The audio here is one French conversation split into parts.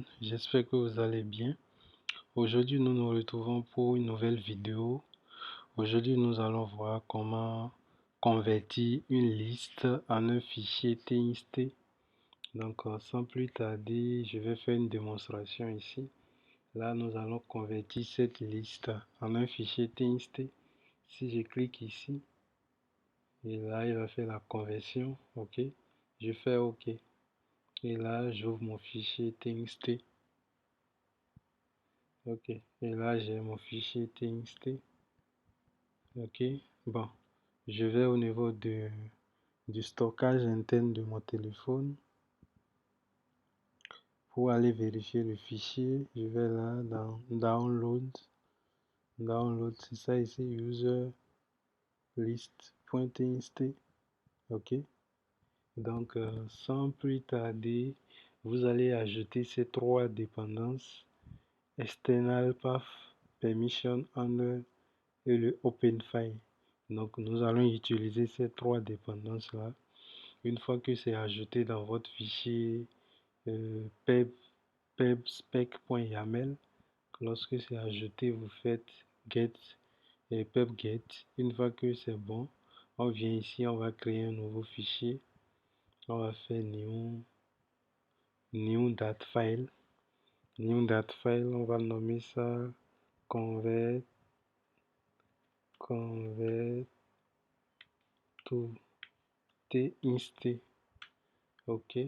monde, j'espère que vous allez bien. Aujourd'hui, nous nous retrouvons pour une nouvelle vidéo. Aujourd'hui, nous allons voir comment convertir une liste en un fichier TXT. Donc, sans plus tarder, je vais faire une démonstration ici. Là, nous allons convertir cette liste en un fichier TXT. Si je clique ici, et là, il va faire la conversion. OK. Je fais OK. Et là, j'ouvre mon fichier TXT. Ok, et là j'ai mon fichier TXT. Ok, bon, je vais au niveau du stockage interne de mon téléphone pour aller vérifier le fichier. Je vais là dans download, c'est ça ici, user list.txt. Ok, donc sans plus tarder, vous allez ajouter ces trois dépendances: external path, permission handler et le open file. Donc nous allons utiliser ces trois dépendances là. Une fois que c'est ajouté dans votre fichier pebspec.yaml, lorsque c'est ajouté, vous faites get et pubget. Une fois que c'est bon, on vient ici, on va créer un nouveau fichier. On va faire new datafile. New datafile, on va nommer ça convert to txt. Ok,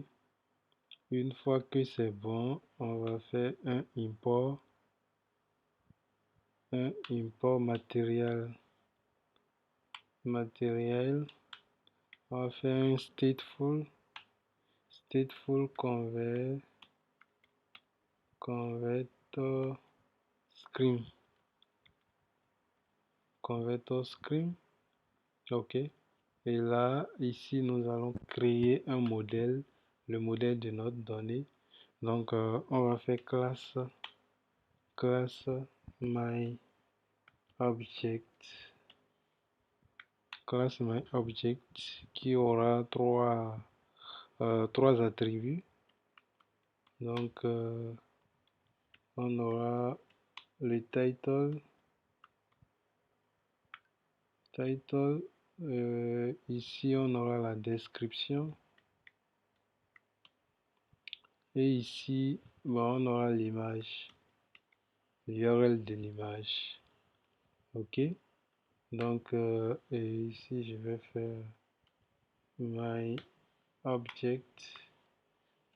une fois que c'est bon, on va faire un import matériel. On va faire un stateful convertor screen. Ok, et là ici nous allons créer un modèle, le modèle de notre donnée. Donc on va faire classe my object qui aura trois attributs. Donc on aura le title, ici on aura la description, et ici bon, on aura l'image, l'URL de l'image. Ok, donc et ici je vais faire my object,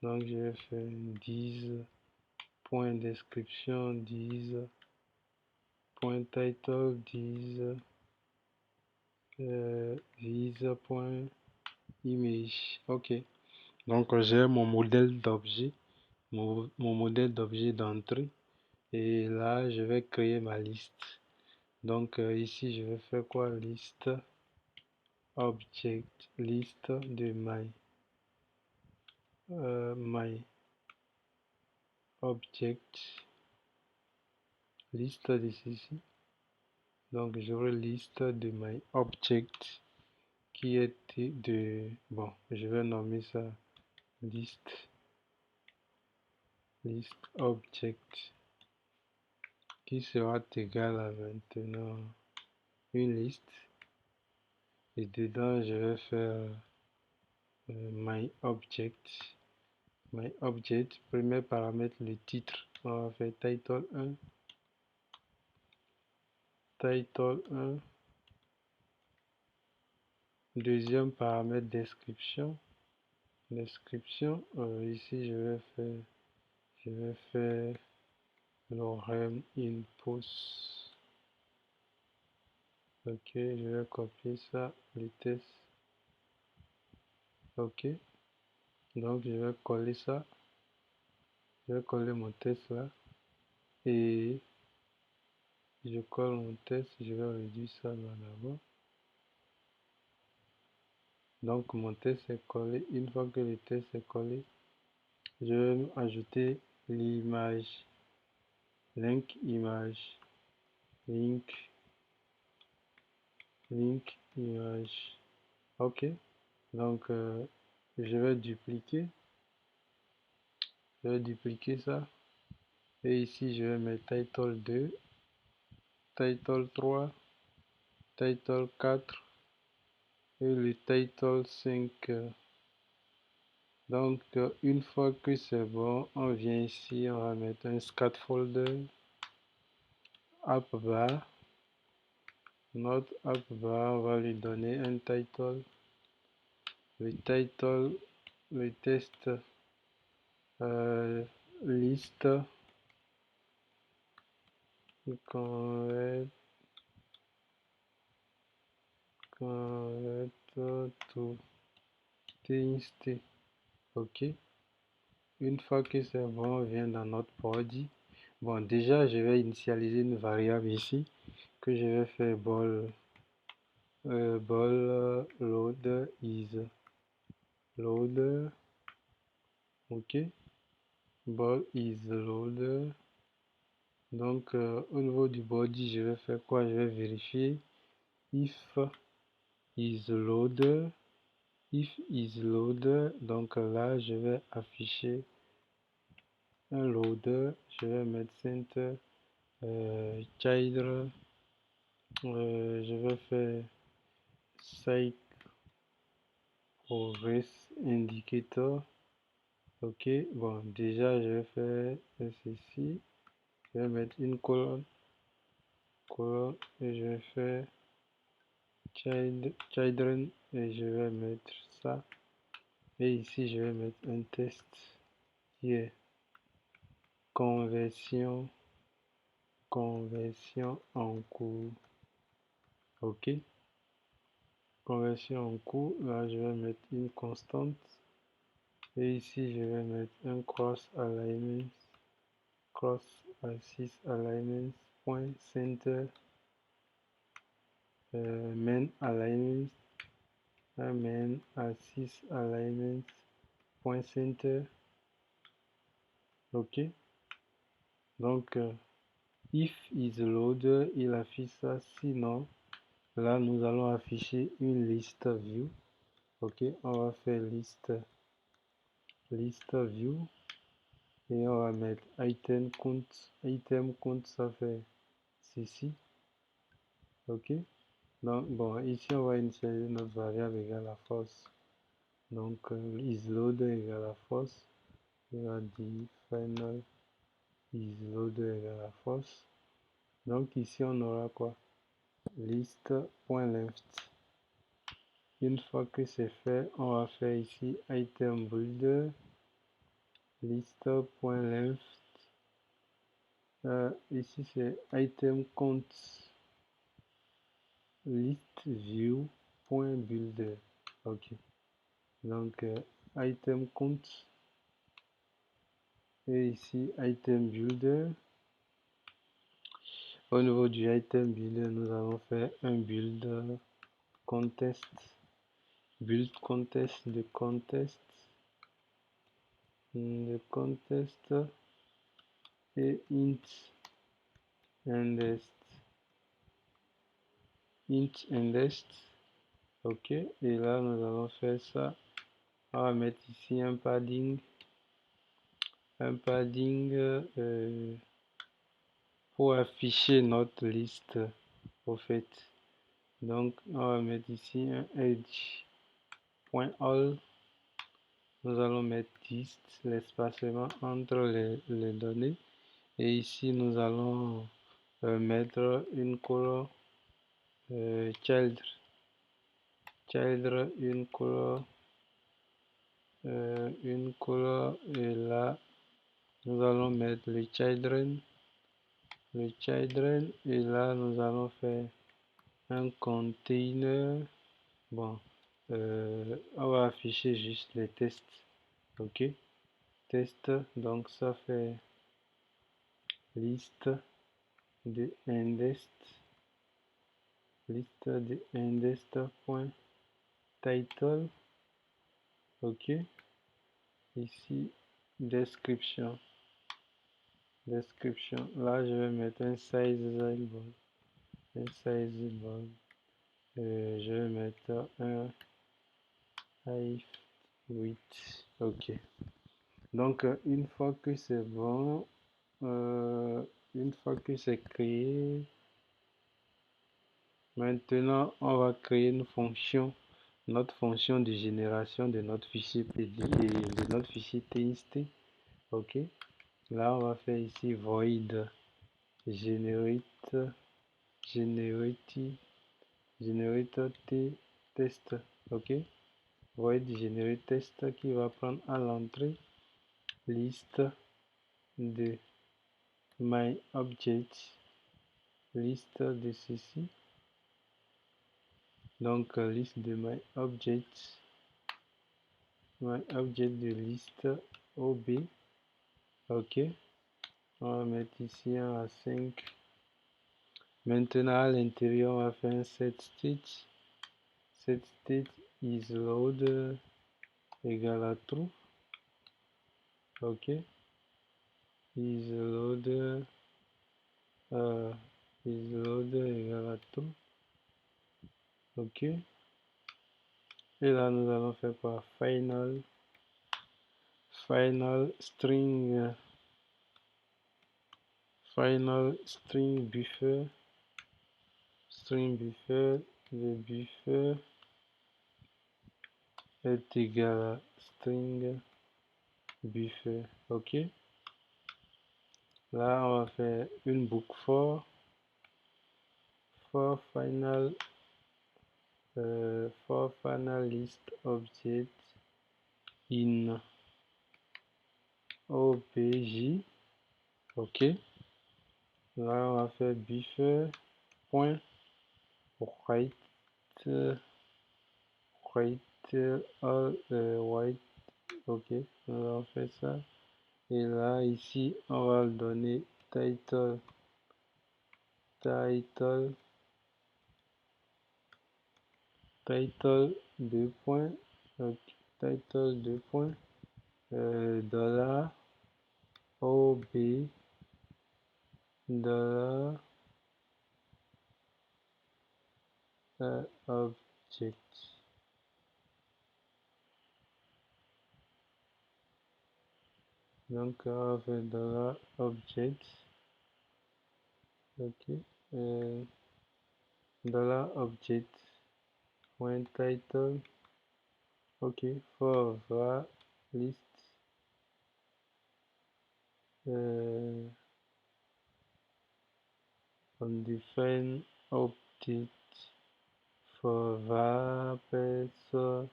donc je vais faire 10.description, 10.title, 10.image. Ok, donc j'ai mon modèle d'objet, mon modèle d'objet d'entrée, et là je vais créer ma liste. Donc ici je vais faire quoi? Liste object, liste de my object, liste de ceci. Donc j'aurai liste de my object qui est de, bon, je vais nommer ça liste object, qui sera égal à maintenant une liste, et dedans je vais faire my object, premier paramètre le titre, on va faire title 1, deuxième paramètre description, ici je vais faire lorem input. Ok, je vais copier ça, les tests. Ok, donc je vais coller ça, je vais coller mon test là, et je colle mon test, je vais réduire ça là-bas. Donc mon test est collé. Une fois que le test est collé, je vais ajouter l'image, link image, link image. Ok, donc je vais dupliquer Je vais dupliquer ça. Et ici, je vais mettre title 2, title 3, title 4 et le title 5. Donc, une fois que c'est bon, on vient ici, on va mettre un scaffolder, app bar. Notre app bar, on va lui donner un title. Le title, le test liste convert to txt. Ok. Une fois que c'est bon, on vient dans notre body. Bon, déjà, je vais initialiser une variable ici que je vais faire ball loader is loader. Ok. Ball is loader. Donc, au niveau du body, je vais faire quoi? Je vais vérifier if is loader. If is loader, donc là, je vais afficher un loader. Je vais mettre center child. Je vais faire site progress indicator. Ok, bon, déjà, je vais faire ceci. Je vais mettre une colonne, et je vais faire children et je vais mettre ça. Et ici, je vais mettre un test qui est conversion en cours. Ok, conversion en cours. Là, je vais mettre une constante. Et ici, je vais mettre un cross axis alignment point center main alignment, un main axis alignment point center. Ok, donc if is loader, il affiche ça. Sinon, là, nous allons afficher une liste view. Ok, on va faire liste view et on va mettre item count. Item count, ça fait ceci. Ok, donc bon, ici on va initialiser notre variable égale à false. Donc isLoader égale à false. On va dire final isLoader égale à false. Donc ici on aura quoi? List.length. Une fois que c'est fait, on va faire ici item builder list.length. Ici c'est item count list view.builder. Ok, donc item count et ici item builder. Au niveau du item builder, nous allons faire un build contest de contest et int indest. Ok, et là nous allons faire ça. On va mettre ici un padding pour afficher notre liste au fait. Donc on va mettre ici un edge.all. Nous allons mettre dist, l'espacement entre les données. Et ici nous allons mettre une colonne child, une colonne et là nous allons mettre le children et là nous allons faire un container. Bon, on va afficher juste les tests. Ok, test, donc ça fait liste de index.title. Ok, ici description, là je vais mettre un sizable, je vais mettre un height width. Ok, Donc, une fois que c'est bon, une fois que c'est créé, maintenant, on va créer une fonction, notre fonction de génération de notre fichier PD et de notre fichier TXT. Ok. Là, on va faire ici void generate generate generate test. Ok. Void generate test qui va prendre à l'entrée liste de my object, liste de ceci. Donc, liste de my object de liste OB. Ok. On va mettre ici un à 5. Maintenant, à l'intérieur, on va faire un set state. Set state is load égale à true. Ok. Is load égale à true. Ok. Et là, nous allons faire quoi? Final string buffer. Le buffer est égal à string buffer. Ok. Là, on va faire une boucle for final list object in obj. Ok. Là, on va faire buffer point write all white. Ok. On va faire ça. Et là, ici, on va le donner title 2 points. Okay. Title 2 points. Dollar ob dollar object. Donc on va faire dollar object. Ok. Dollar object point title. Ok. For var list on define object for var person.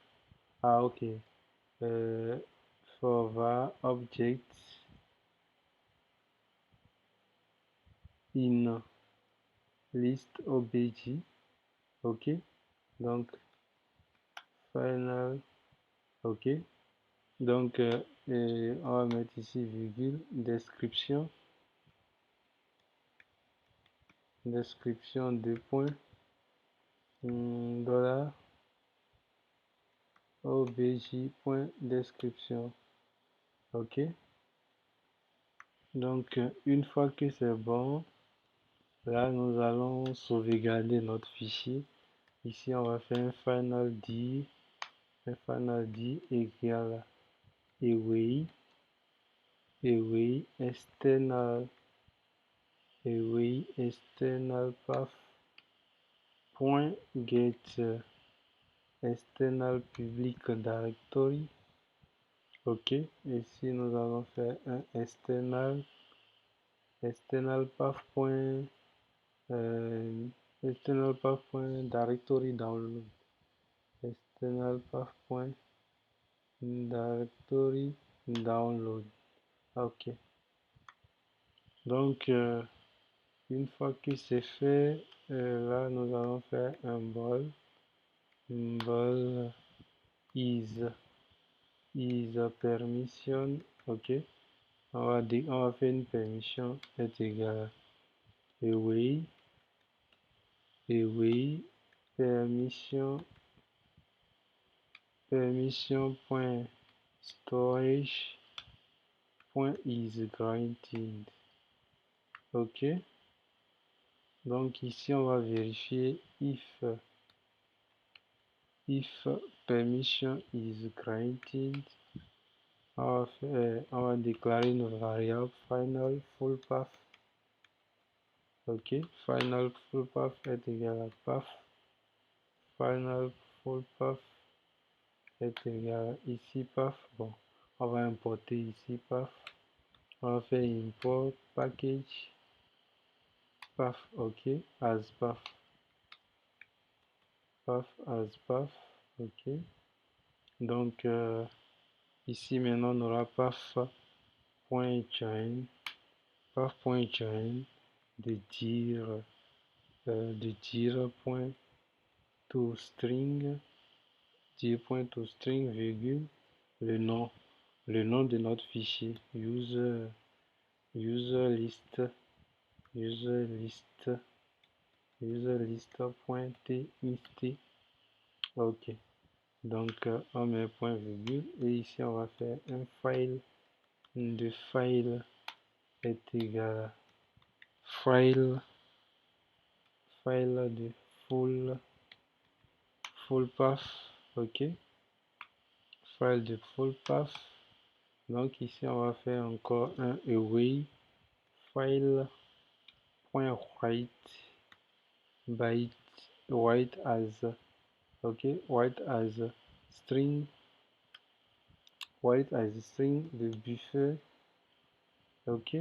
Ah, ok. For var object in list obj. Ok. Donc final. Ok. Donc on va mettre ici virgule description 2 points dollar obj point description. Ok. Donc une fois que c'est bon, là nous allons sauvegarder notre fichier. Ici on va faire un final dir égal away external path point get external public directory. Ok. Ici nous allons faire un external path point directory download. External path point directory download. Ok. Donc une fois que c'est fait, là nous allons faire un bol is permission. Ok. On va faire une permission est égal away permission point storage point is granted. Ok. Donc ici on va vérifier if permission is granted. on va déclarer une variable final full path. Ok, final full path est égal à path. Final full path est égal à ici path. Bon, on va importer ici path. On va faire import package path. Ok, as path. Path as path. Ok, donc ici maintenant on aura path.join path.join de dire point toString dire point toString virgule le nom de notre fichier user list point.txt. Ok, donc on met point virgule et ici on va faire un file de file est égal à file de full path. Ok, file de full path. Donc ici on va faire encore un array file point write as. Ok, write as string de buffer. Ok,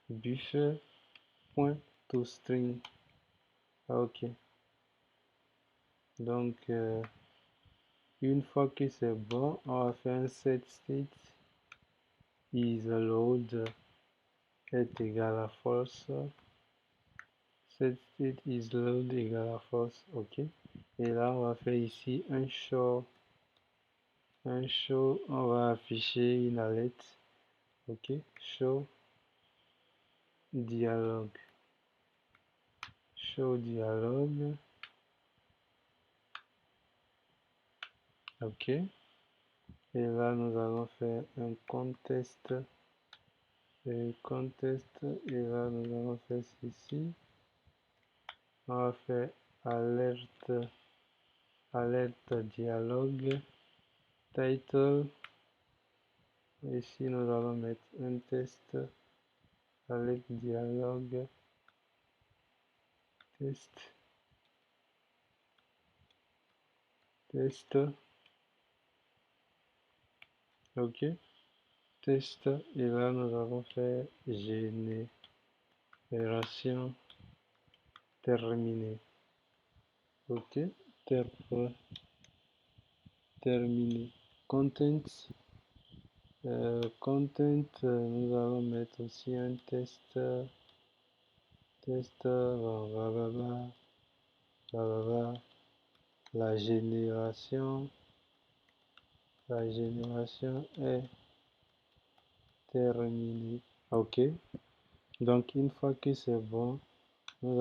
buffer point toString. Ok, donc une fois que c'est bon, on va faire un set state is load est égal à false. Set state is load égal à false. Ok, et là on va faire ici un show. On va afficher une alerte. Ok, show dialogue. Ok, et là nous allons faire un contest. Et là nous allons faire ceci. On va faire alerte dialogue title. Ici nous allons mettre un test alerte dialogue test. Ok, test, et là nous allons faire génération terminée. Ok, terminé. Content, nous allons mettre aussi un test la génération est terminée. Ok, donc une fois que c'est bon, on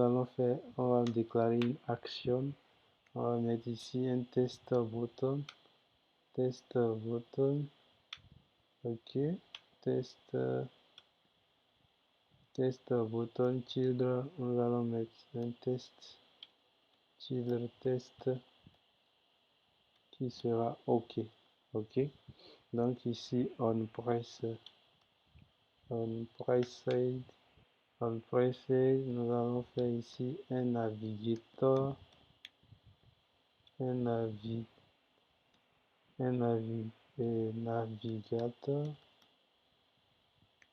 va déclarer une action. On va mettre ici un test button. Ok, test button children. Nous allons mettre un children test qui sera ok. Ok, donc ici on press save. Nous allons faire ici un navigateur.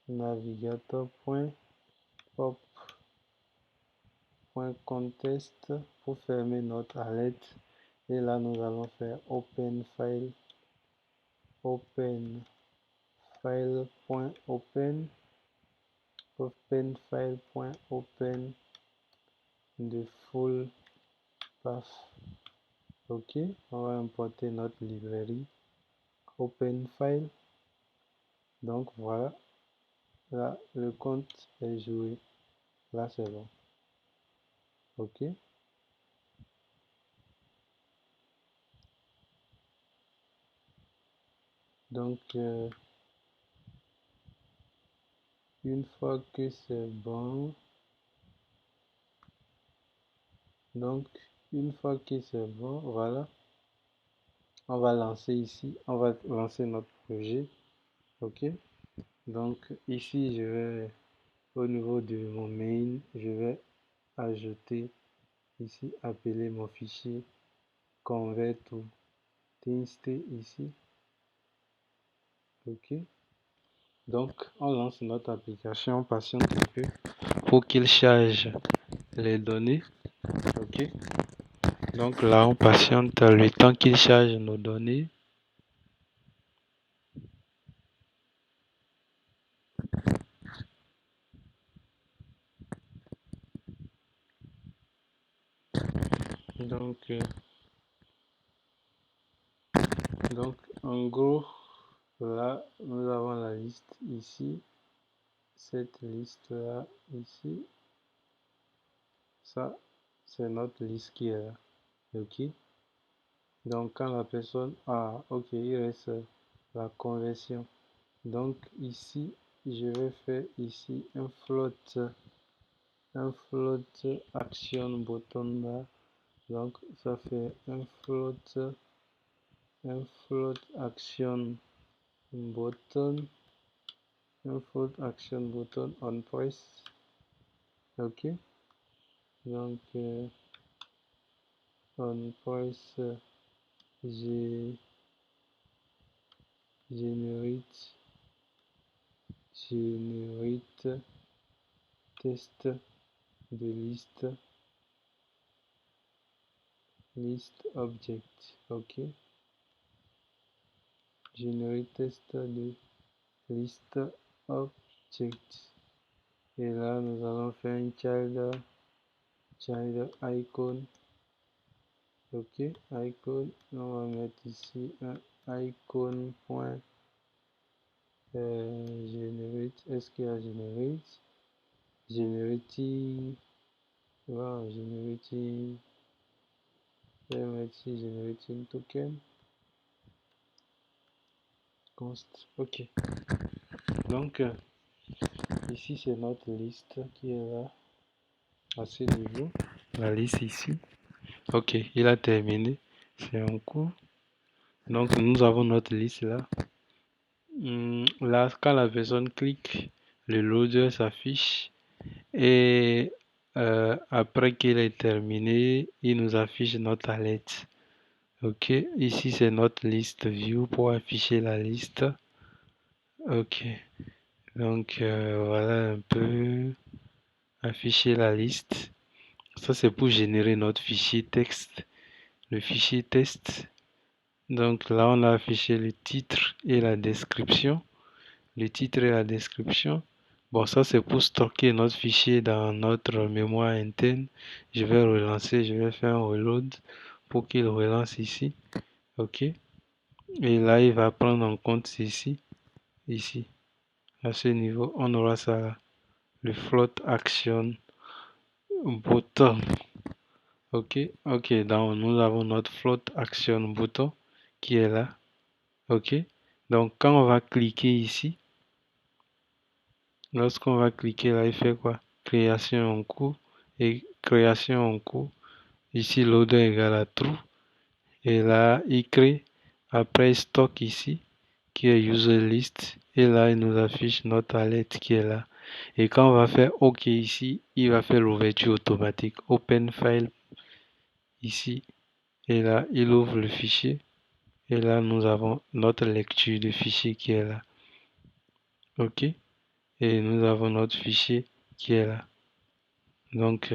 Navigateur point pop point contest pour fermer notre alerte. Et là nous allons faire open file point open de full path. Ok, on va importer notre librairie open file. Donc voilà, là le compte est joué. Là c'est bon. Ok, donc une fois que c'est bon, voilà, on va lancer ici, on va lancer notre projet. Ok, donc ici je vais au niveau de mon main, je vais ajouter ici, appeler mon fichier convert to txt ici. Ok, donc on lance notre application, on patiente un peu pour qu'il charge les données. Ok, donc là on patiente le temps qu'il charge nos données. Donc en gros, là nous avons la liste ici, cette liste là ici, ça c'est notre liste qui est là. Ok, donc quand la personne ok, il reste la conversion. Donc ici je vais faire ici un float action button là. Donc ça fait un float action button, on price. Ok, donc on price generate test de list object. Ok, generate test de list object. Et là nous allons faire un child icon. Ok, icon, on va mettre ici un icon point generate. Est-ce qu'il y a generate? Generating, wow, generating, je vais mettre ici generating token const. Ok, donc ici c'est notre liste qui est là à ce niveau, la liste ici. Ok, il a terminé, c'est en cours. Donc nous avons notre liste là. Là, quand la personne clique, le loader s'affiche et après qu'il ait terminé, il nous affiche notre alerte. Ok, ici c'est notre liste view pour afficher la liste. Ok, donc voilà un peu afficher la liste. Ça c'est pour générer notre fichier texte, le fichier test. Donc là on a affiché le titre et la description. Le titre et la description. Bon, ça c'est pour stocker notre fichier dans notre mémoire interne. Je vais relancer, je vais faire un reload pour qu'il relance ici. Ok. Et là, il va prendre en compte ceci, ici. À ce niveau, on aura ça là. Le float action button. Ok. Ok. Donc, nous avons notre float action button qui est là. Ok. Donc, quand on va cliquer ici, lorsqu'on va cliquer là, il fait quoi? Création en cours et création en cours. Ici, loader égale à true. Et là, il crée. Après, stock ici, qui est user list. Et là, il nous affiche notre alerte qui est là. Et quand on va faire OK ici, il va faire l'ouverture automatique. Open file ici. Et là, il ouvre le fichier. Et là, nous avons notre lecture de fichier qui est là. OK. Et nous avons notre fichier qui est là. Donc,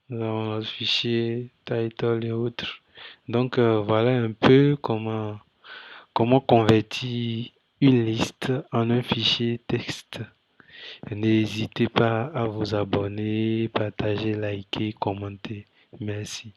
nous avons notre fichier, title et autres. Donc, voilà un peu comment convertir une liste en un fichier texte. N'hésitez pas à vous abonner, partager, liker, commenter. Merci.